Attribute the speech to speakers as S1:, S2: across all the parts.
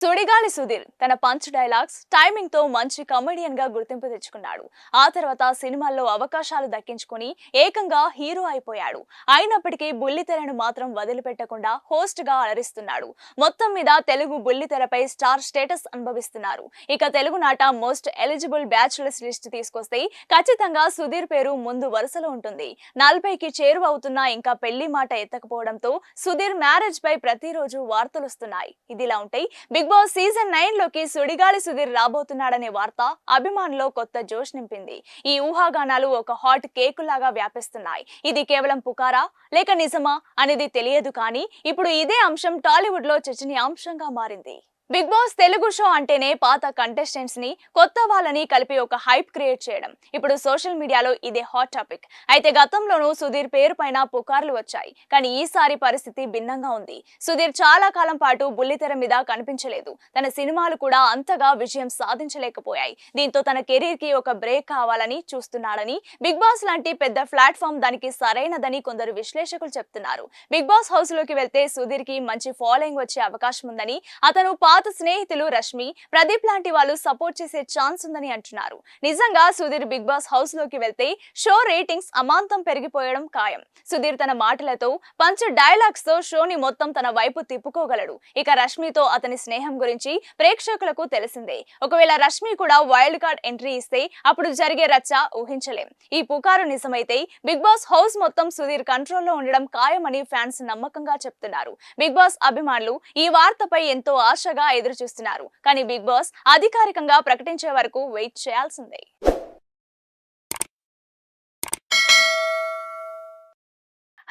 S1: సుడిగాలి సుధీర్ తన punch dialogues timing తో మంచి కమెడియన్ గా గుర్తింపు తెచ్చుకున్నాడు. ఆ తర్వాత సినిమాల్లో అవకాశాలు దక్కించుకుని ఏకంగా హీరో అయిపోయాడు. అయినప్పటికీ బుల్లితెరను మాత్రం వదిలిపెట్టకుండా హోస్ట్ గా అలరిస్తున్నాడు. మొత్తం మీద తెలుగు బుల్లితెరపై స్టార్ స్టేటస్ అనుభవిస్తున్నారు. ఇక తెలుగునాట మోస్ట్ ఎలిజిబుల్ బ్యాచులర్స్ లిస్ట్ తీసుకొస్తే ఖచ్చితంగా సుధీర్ పేరు ముందు వరుసలో ఉంటుంది. 40కి చేరువవుతున్నా ఇంకా పెళ్లి మాట ఎత్తకపోవడంతో సుధీర్ మ్యారేజ్ పై ప్రతిరోజు వార్తలు వస్తున్నాయి. ఇదిలా ఉంటే బిగ్ బాస్ సీజన్ 9 లోకి సుడిగాలి సుధీర్ రాబోతున్నాడనే వార్త అభిమానుల్లో కొత్త జోష్ నింపింది. ఈ ఊహాగానాలు ఒక హాట్ కేకు లాగా వ్యాపిస్తున్నాయి. ఇది కేవలం పుకారా లేక నిజమా అనేది తెలియదు, కానీ ఇప్పుడు ఇదే అంశం టాలీవుడ్ లో చర్చనీయాంశంగా మారింది. బిగ్ బాస్ తెలుగు షో అంటేనే పాత కంటెస్టెంట్స్ ని కొత్త వాళ్ళని కలిపి ఒక హైప్ క్రియేట్ చేయడం. ఇప్పుడు సోషల్ మీడియాలో ఇదే హాట్ టాపిక్. అయితే గతంలోనూ సుధీర్ పేరు పైన పుకార్లు వచ్చాయి, కానీ ఈసారి పరిస్థితి భిన్నంగా ఉంది. సుధీర్ చాలా కాలం పాటు బుల్లితెర మీద కనిపించలేదు. తన సినిమాలు కూడా అంతగా విజయం సాధించలేకపోయాయి. దీంతో తన కెరీర్ కి ఒక బ్రేక్ కావాలని చూస్తున్నాడని, బిగ్ బాస్ లాంటి పెద్ద ప్లాట్ఫామ్ దానికి సరైనదని కొందరు విశ్లేషకులు చెప్తున్నారు. బిగ్ బాస్ హౌస్ లోకి వెళ్తే సుధీర్ కి మంచి ఫాలోయింగ్ వచ్చే అవకాశం ఉందని, అతను పాత స్నేహితులు రష్మి, ప్రదీప్ లాంటి వాళ్ళు సపోర్ట్ చేసే ఛాన్స్ ఉందని అంటున్నారు. నిజంగా సుధీర్ బిగ్ బాస్ హౌస్ లోకి వెళ్తే షో రేటింగ్స్ అమాంతం పెరిగిపోయడం ఖాయం. సుధీర్ తన మాటలతో, పంచ్ డైలాగ్స్ తో షోని మొత్తం తన వైపు తిప్పుకోగలడు. ఇక రష్మితో అతని స్నేహం గురించి ప్రేక్షకులకు తెలిసిందే. ఒకవేళ రష్మి కూడా వైల్డ్ కార్డ్ ఎంట్రీ ఇస్తే అప్పుడు జరిగే రచ్చ ఊహించలేం. ఈ పుకారు నిజమైతే బిగ్ బాస్ హౌస్ మొత్తం సుధీర్ కంట్రోల్లో ఉండడం ఖాయమని ఫ్యాన్స్ నమ్మకంగా చెప్తున్నారు. బిగ్ బాస్ అభిమానులు ఈ వార్తపై ఎంతో ఆశగా ఎదురు చూస్తున్నారు. కానీ బిగ్ బాస్ అధికారికంగా ప్రకటించే వరకు వెయిట్ చేయాల్సిందే.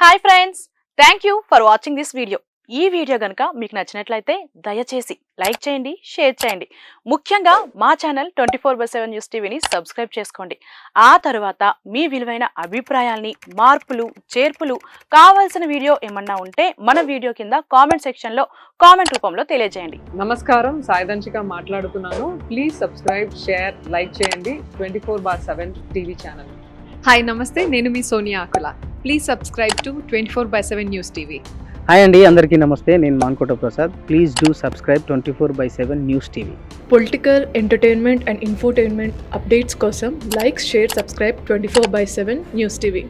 S2: Hi friends, thank you for watching this video. ఈ వీడియో గనుక మీకు నచ్చినట్లయితే దయచేసి లైక్ చేయండి, షేర్ చేయండి. ముఖ్యంగా మా ఛానల్ 24/7 న్యూస్ టీవీని సబ్స్క్రైబ్ చేసుకోండి. ఆ తర్వాత మీ విలువైన అభిప్రాయాల్ని, మార్పులు, చేర్పులు, కావాల్సిన వీడియో ఏమన్నా ఉంటే మన వీడియో కింద కామెంట్ సెక్షన్లో కామెంట్ రూపంలో తెలియజేయండి.
S3: నమస్కారం, సాయిదంచిక మాట్లాడుతున్నాను. ప్లీజ్ సబ్స్క్రైబ్, షేర్, లైక్ చేయండి 24/7 టీవీ ఛానల్.
S4: హాయ్ నమస్తే, నేను మీ Sonia Akula. Please subscribe to 24/7 news TV.
S5: Hi అండి, అందరికీ నమస్తే. నేను Mankota Prasad. Please do subscribe 24/7 news TV.
S6: Political, entertainment and infotainment updates కోసం like, share, subscribe 24/7 news TV.